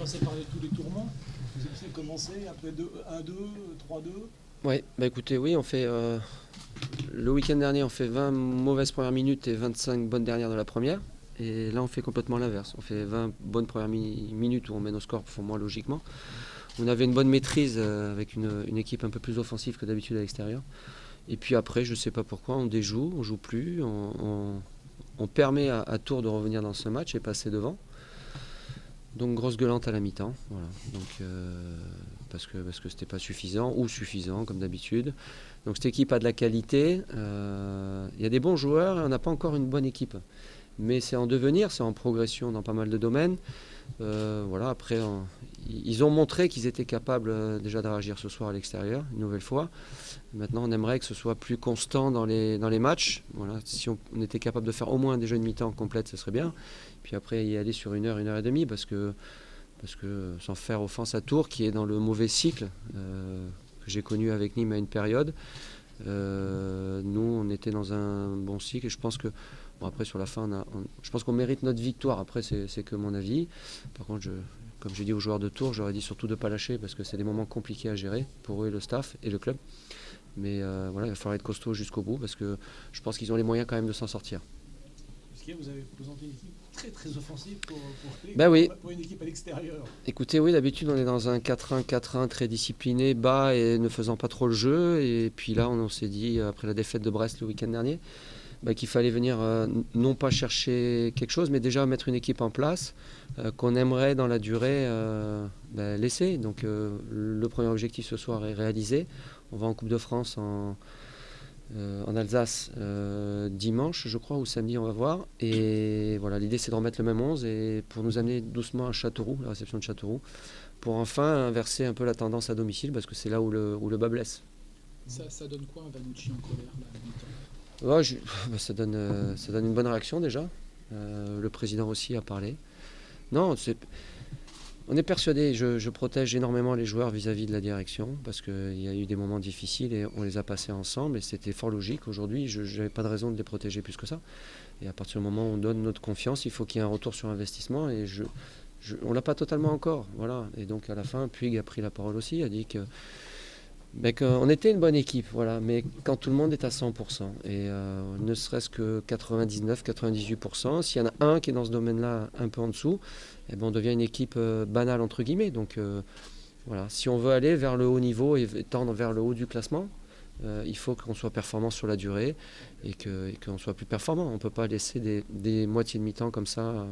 passé par tous les tourments. Vous avez commencé après 1-2, 3-2. Ouais, bah écoutez, oui, on fait le week-end dernier, on fait 20 mauvaises premières minutes et 25 bonnes dernières de la première. Et là, on fait complètement l'inverse. On fait 20 bonnes premières minutes où on mène au score pour moi logiquement. On avait une bonne maîtrise avec une équipe un peu plus offensive que d'habitude à l'extérieur. Et puis après, je ne sais pas pourquoi, on déjoue, on joue plus, on permet à Tours de revenir dans ce match et passer devant. Donc grosse gueulante à la mi-temps, voilà. Donc, parce que c'était pas suffisant, ou suffisant comme d'habitude. Donc cette équipe a de la qualité, il y a des bons joueurs et on n'a pas encore une bonne équipe. Mais c'est en devenir, c'est en progression dans pas mal de domaines. Voilà, après, ils ont montré qu'ils étaient capables déjà de réagir ce soir à l'extérieur, une nouvelle fois. Maintenant, on aimerait que ce soit plus constant dans les matchs. Voilà, si on était capable de faire au moins déjà une mi-temps complète, ce serait bien. Puis après, y aller sur 1 heure et demie, parce que sans faire offense à Tours, qui est dans le mauvais cycle que j'ai connu avec Nîmes à une période. Nous, on était dans un bon cycle et je pense que après sur la fin, je pense qu'on mérite notre victoire. Après, c'est que mon avis. Par contre, comme j'ai dit aux joueurs de Tours, j'aurais dit surtout de ne pas lâcher parce que c'est des moments compliqués à gérer pour eux et le staff et le club. Mais voilà, il va falloir être costaud jusqu'au bout parce que je pense qu'ils ont les moyens quand même de s'en sortir. Est-ce que vous avez présenté une équipe très très offensive pour une équipe à l'extérieur? Écoutez, oui, d'habitude on est dans un 4-1-4-1 très discipliné, bas et ne faisant pas trop le jeu. Et puis là, on s'est dit, après la défaite de Brest le week-end dernier, qu'il fallait venir non pas chercher quelque chose, mais déjà mettre une équipe en place qu'on aimerait dans la durée laisser. Donc le premier objectif ce soir est réalisé. On va en Coupe de France en Alsace dimanche, je crois, ou samedi, on va voir. Et voilà, l'idée c'est de remettre le même 11 et pour nous amener doucement à Châteauroux, la réception de Châteauroux, pour enfin inverser un peu la tendance à domicile, parce que c'est là où le bas blesse. Ça donne quoi un Vanucci en colère là, à mi-temps? Ça donne une bonne réaction déjà. Le président aussi a parlé. Non, on est persuadé, je protège énormément les joueurs vis-à-vis de la direction parce qu'il y a eu des moments difficiles et on les a passés ensemble et c'était fort logique. Aujourd'hui, je n'avais pas de raison de les protéger plus que ça. Et à partir du moment où on donne notre confiance, il faut qu'il y ait un retour sur investissement et on ne l'a pas totalement encore. Voilà. Et donc à la fin, Puig a pris la parole aussi, a dit qu'on était une bonne équipe, voilà, mais quand tout le monde est à 100%, et ne serait-ce que 99-98%, s'il y en a un qui est dans ce domaine-là un peu en dessous, on devient une équipe banale, entre guillemets. Donc voilà, si on veut aller vers le haut niveau et tendre vers le haut du classement, il faut qu'on soit performant sur la durée et qu'on soit plus performant. On ne peut pas laisser des moitiés de mi-temps comme ça,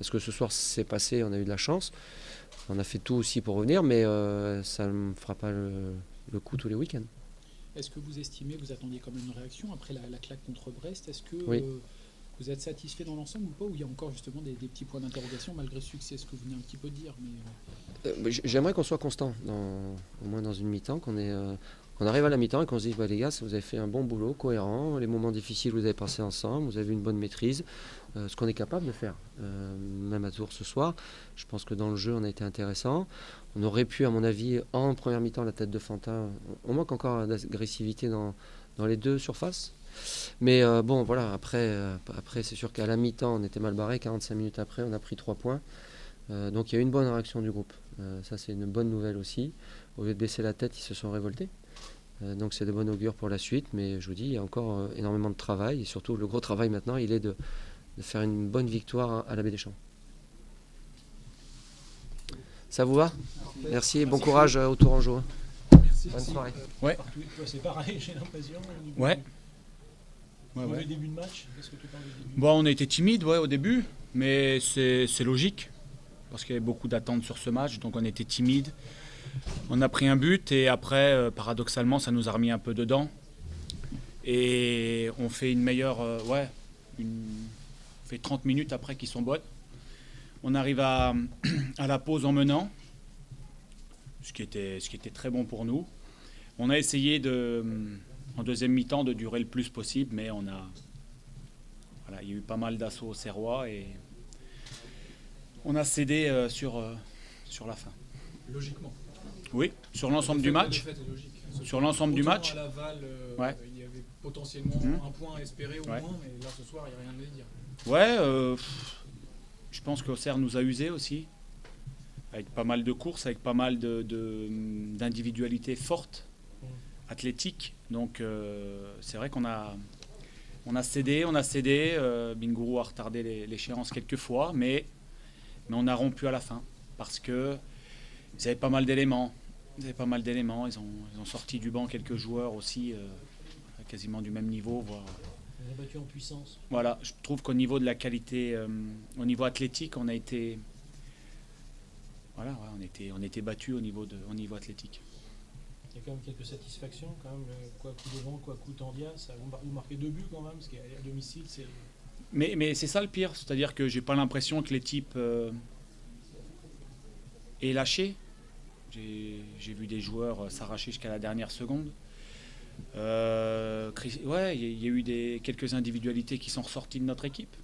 parce que ce soir c'est passé, on a eu de la chance, on a fait tout aussi pour revenir, mais ça ne fera pas le coup tous les week-ends. Est-ce que vous estimez, vous attendiez quand même une réaction après la claque contre Brest? Est-ce que oui. Vous êtes satisfait dans l'ensemble ou pas? Ou il y a encore justement des petits points d'interrogation malgré le succès, ce que vous venez un petit peu de dire, mais... J'aimerais qu'on soit constant, au moins dans une mi-temps, qu'on arrive à la mi-temps et qu'on se dise les gars, vous avez fait un bon boulot, cohérent, les moments difficiles vous avez passé ensemble, vous avez une bonne maîtrise, ce qu'on est capable de faire, même à Tours ce soir. Je pense que dans le jeu on a été intéressant. On aurait pu, à mon avis, en première mi-temps, la tête de Fantin, on manque encore d'agressivité dans les deux surfaces. Mais bon, voilà, après c'est sûr qu'à la mi-temps, on était mal barré. 45 minutes après, on a pris 3 points. Donc il y a eu une bonne réaction du groupe. Ça, c'est une bonne nouvelle aussi. Au lieu de baisser la tête, ils se sont révoltés. Donc c'est de bon augure pour la suite. Mais je vous dis, il y a encore énormément de travail. Et surtout, le gros travail maintenant, il est de faire une bonne victoire à la Baie-des-Champs. Ça vous va? Merci et bon courage au Tourangeau. Merci. Bonne soirée. Ouais. C'est pareil, j'ai l'impression. Ouais. Le début de match, qu'est-ce que tu parles du début? Bon, on a été timide au début, mais c'est logique parce qu'il y avait beaucoup d'attentes sur ce match, donc on était timide. On a pris un but et après, paradoxalement, ça nous a remis un peu dedans. Et on fait une meilleure, on fait 30 minutes après qui sont bonnes. On arrive à la pause en menant, ce qui était très bon pour nous. On a essayé en deuxième mi-temps de durer le plus possible, mais il y a eu pas mal d'assauts au Serrois et on a cédé sur la fin. Logiquement. Oui, sur l'ensemble du match. Sur l'ensemble du match. À Laval, ouais. Il y avait potentiellement un point à espérer au moins, mais là ce soir il n'y a rien à dire. Ouais, je pense qu'Auxerre nous a usés aussi. avec pas mal de courses, avec pas mal d'individualités fortes, athlétiques. Donc c'est vrai qu'on a cédé. Bingourou a retardé l'échéance quelques fois, mais on a rompu à la fin parce que ils avaient pas mal d'éléments. Ils ont sorti du banc quelques joueurs aussi, quasiment du même niveau, voire. Ils ont battu en puissance. Voilà, je trouve qu'au niveau de la qualité, au niveau athlétique, on était battus au niveau athlétique. Il y a quand même quelques satisfactions, quand même. Kouakou devant, Kouakou Tandia, ça vous marquez 2 buts quand même, parce qu'à domicile, c'est. Mais c'est ça le pire, c'est-à-dire que j'ai pas l'impression que les types aient lâché. J'ai vu des joueurs s'arracher jusqu'à la dernière seconde. Il y a eu quelques individualités qui sont ressorties de notre équipe.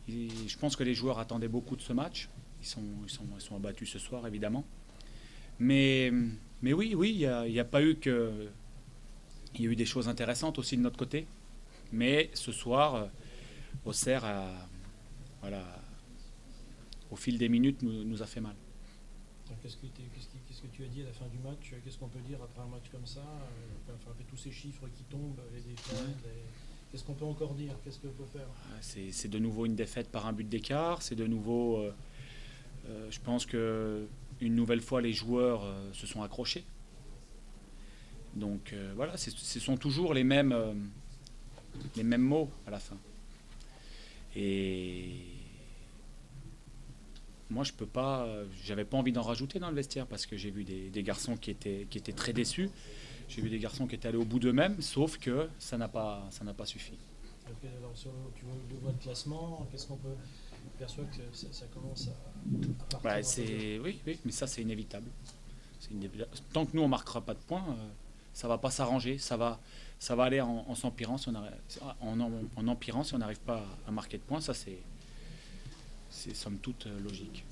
Je pense que les joueurs attendaient beaucoup de ce match. Ils sont abattus ce soir, évidemment. Mais oui, il y a pas eu que. Il y a eu des choses intéressantes aussi de notre côté. Mais ce soir, Auxerre au fil des minutes, nous a fait mal. Qu'est-ce que tu as dit à la fin du match? Qu'est-ce qu'on peut dire après un match comme ça? Avec tous ces chiffres qui tombent, les défaites, qu'est-ce qu'on peut encore dire? Qu'est-ce qu'on peut faire? C'est de nouveau une défaite par un but d'écart. C'est de nouveau, je pense que une nouvelle fois, les joueurs se sont accrochés. Donc voilà, ce sont toujours les mêmes mots à la fin. Et moi, j'avais pas envie d'en rajouter dans le vestiaire parce que j'ai vu des garçons qui étaient très déçus. J'ai vu des garçons qui étaient allés au bout d'eux-mêmes, sauf que ça n'a pas suffi. Okay, alors tu vois le classement, qu'est-ce qu'on peut perçoit que ça commence à partir oui, mais ça c'est inévitable. Tant que nous on marquera pas de points, ça va pas s'arranger, ça va aller en s'empirant si en empirant si on n'arrive pas à marquer de points. Ça c'est somme toute logique.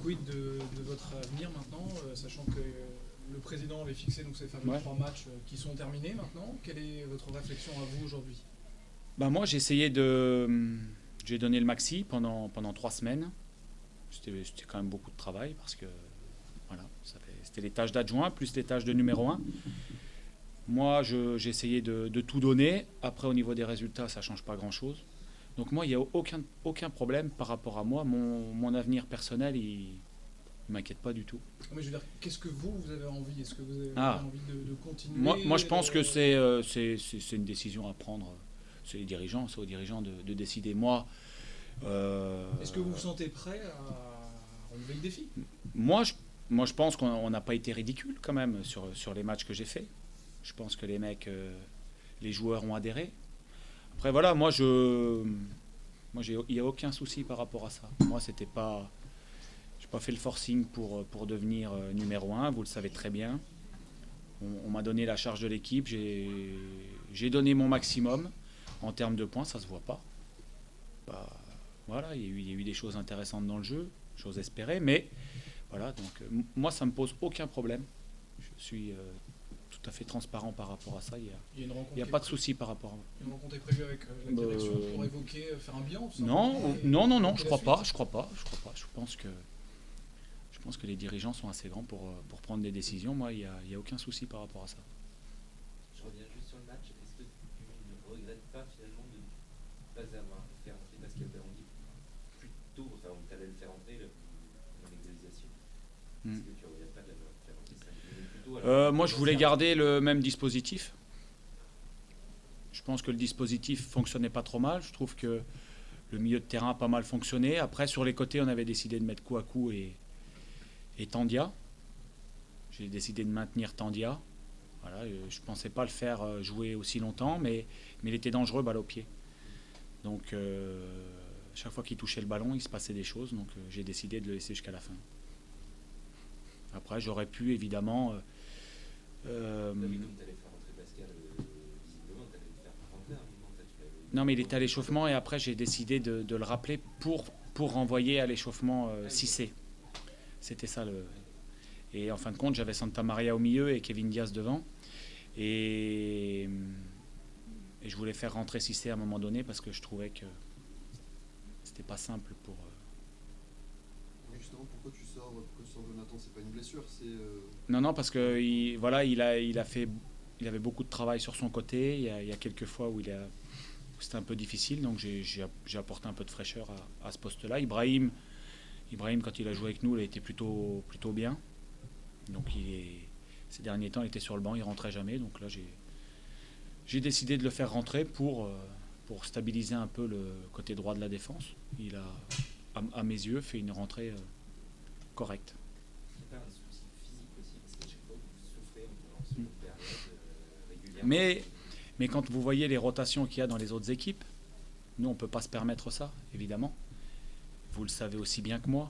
Quid de votre avenir maintenant, sachant que le président avait fixé donc ces fameux 3 matchs qui sont terminés maintenant. Quelle est votre réflexion à vous aujourd'hui? Moi j'ai donné le maxi pendant 3 semaines. C'était quand même beaucoup de travail parce que voilà, c'était les tâches d'adjoint plus les tâches de numéro 1. Moi j'ai essayé de tout donner. Après au niveau des résultats ça ne change pas grand chose. Donc moi il n'y a aucun problème par rapport à moi. Mon avenir personnel il ne m'inquiète pas du tout. Mais je veux dire, qu'est-ce que vous avez envie? Est-ce que vous avez envie de continuer? Moi je pense que c'est une décision à prendre. C'est aux dirigeants de décider. Moi, est-ce que vous vous sentez prêt à relever le défi? Moi, je pense qu'on n'a pas été ridicule quand même sur les matchs que j'ai faits. Je pense que les joueurs ont adhéré. Après voilà, il n'y a aucun souci par rapport à ça. Moi, j'ai pas fait le forcing pour devenir numéro 1. Vous le savez très bien. On m'a donné la charge de l'équipe. J'ai donné mon maximum. En termes de points, ça se voit pas. Voilà, il y a eu des choses intéressantes dans le jeu, choses espérées, mais voilà, donc moi ça me pose aucun problème. Je suis tout à fait transparent par rapport à ça. Il n'y a pas de souci par rapport à moi. Une rencontre est prévue avec la direction pour évoquer, faire un bilan? Non, je crois pas. Je pense que les dirigeants sont assez grands pour prendre des décisions. Moi, il n'y a aucun souci par rapport à ça. Je reviens juste sur le match. Est-ce que tu ne regrettes pas finalement de ne pas avoir fait entrer Pascal Perrondy plus tôt? Enfin, on t'allait le faire entrer dans l'égalisation. Est-ce que tu ne regrettes pas de l'avoir fait entrer 5 minutes plus tôt? Moi, je voulais garder le même dispositif. Je pense que le dispositif fonctionnait pas trop mal. Je trouve que le milieu de terrain a pas mal fonctionné. Après, sur les côtés, on avait décidé de mettre Kouakou et Tandia. J'ai décidé de maintenir Tandia. Voilà, je ne pensais pas le faire jouer aussi longtemps, mais il était dangereux balle au pied. Donc, chaque fois qu'il touchait le ballon, il se passait des choses. Donc, j'ai décidé de le laisser jusqu'à la fin. Après, j'aurais pu, évidemment... Non, mais il était à l'échauffement et après, j'ai décidé de le rappeler pour renvoyer à l'échauffement 6C. C'était ça le... Et en fin de compte, j'avais Santa Maria au milieu et Kevin Diaz devant. Et je voulais faire rentrer Cissé à un moment donné parce que je trouvais que c'était pas simple pour... Justement, pourquoi tu sors c'est pas une blessure, c'est. Non, parce que il avait beaucoup de travail sur son côté. Il y a quelques fois où c'était un peu difficile, donc j'ai apporté un peu de fraîcheur à ce poste-là. Ibrahim, quand il a joué avec nous, il a été plutôt bien. Donc ces derniers temps, il était sur le banc, il rentrait jamais. Donc là, j'ai décidé de le faire rentrer pour stabiliser un peu le côté droit de la défense. Il a, à mes yeux, fait une rentrée correcte. Il n'y a pas un souci physique aussi, parce qu'à chaque fois vous souffrez en seconde période régulièrement. Mais quand vous voyez les rotations qu'il y a dans les autres équipes, nous, on ne peut pas se permettre ça, évidemment. Vous le savez aussi bien que moi.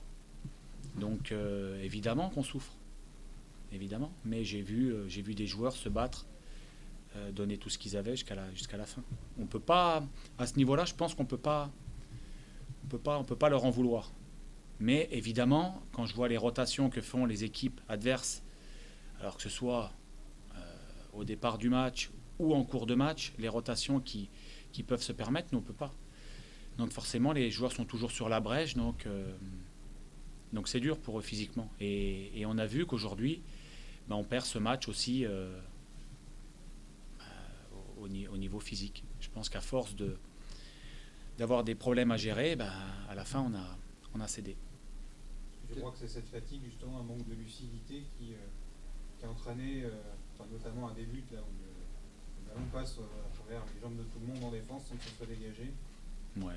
Donc, évidemment qu'on souffre. Évidemment. Mais j'ai vu des joueurs se battre, donner tout ce qu'ils avaient jusqu'à la fin. On peut pas, à ce niveau-là, je pense qu'on peut pas leur en vouloir. Mais évidemment, quand je vois les rotations que font les équipes adverses, alors que ce soit au départ du match ou en cours de match, les rotations qui peuvent se permettre, nous on peut pas. Donc forcément, les joueurs sont toujours sur la brèche, donc c'est dur pour eux physiquement. Et on a vu qu'aujourd'hui, on perd ce match aussi au niveau physique. Je pense qu'à force d'avoir des problèmes à gérer, à la fin, on a cédé. Je crois que c'est cette fatigue, justement, un manque de lucidité qui a entraîné, notamment un début là où le ballon passe à travers les jambes de tout le monde en défense sans que ce soit dégagé. Ouais.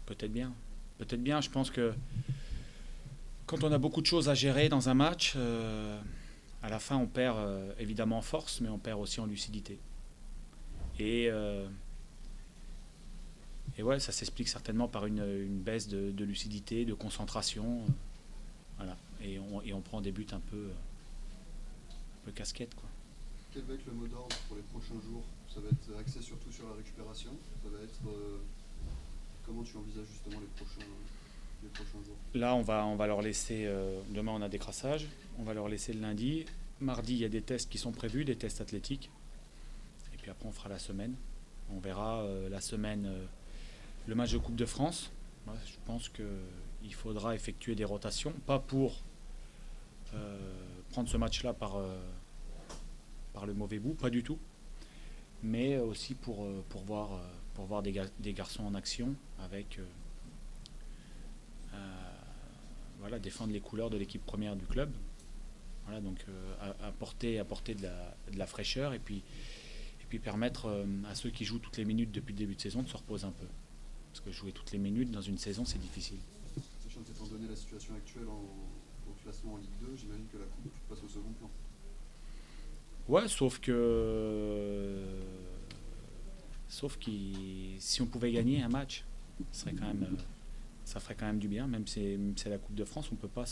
Peut-être bien. Peut-être bien. Je pense que quand on a beaucoup de choses à gérer dans un match, à la fin, on perd évidemment en force, mais on perd aussi en lucidité. Et ouais, ça s'explique certainement par une baisse de lucidité, de concentration. Voilà. Et on prend des buts un peu casquette, quoi. Quel va être le mot d'ordre pour les prochains jours? Ça va être axé surtout sur la récupération. Ça va être comment tu envisages justement les prochains jours? Là, on va leur laisser. Demain, on a des crassages. On va leur laisser le lundi. Mardi, il y a des tests qui sont prévus, des tests athlétiques. Et puis après, on fera la semaine. On verra la semaine le match de Coupe de France. Ouais, je pense qu'il faudra effectuer des rotations, pas pour prendre ce match-là par le mauvais bout, pas du tout, mais aussi pour voir des garçons en action avec défendre les couleurs de l'équipe première du club. Voilà, donc apporter de la fraîcheur et puis permettre à ceux qui jouent toutes les minutes depuis le début de saison de se reposer un peu. Parce que jouer toutes les minutes dans une saison, c'est difficile. Sachant qu'étant donné la situation actuelle au classement en Ligue 2, j'imagine que la Coupe passe au second plan. Ouais, sauf que si on pouvait gagner un match, ça ferait quand même du bien. Même si c'est la Coupe de France, on peut pas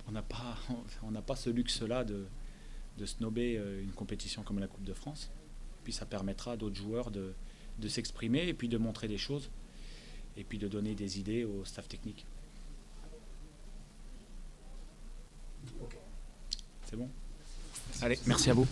on n'a pas ce luxe-là de snober une compétition comme la Coupe de France. Puis ça permettra à d'autres joueurs de s'exprimer et puis de montrer des choses et puis de donner des idées au staff technique. Ok. C'est bon ? Allez, merci à vous.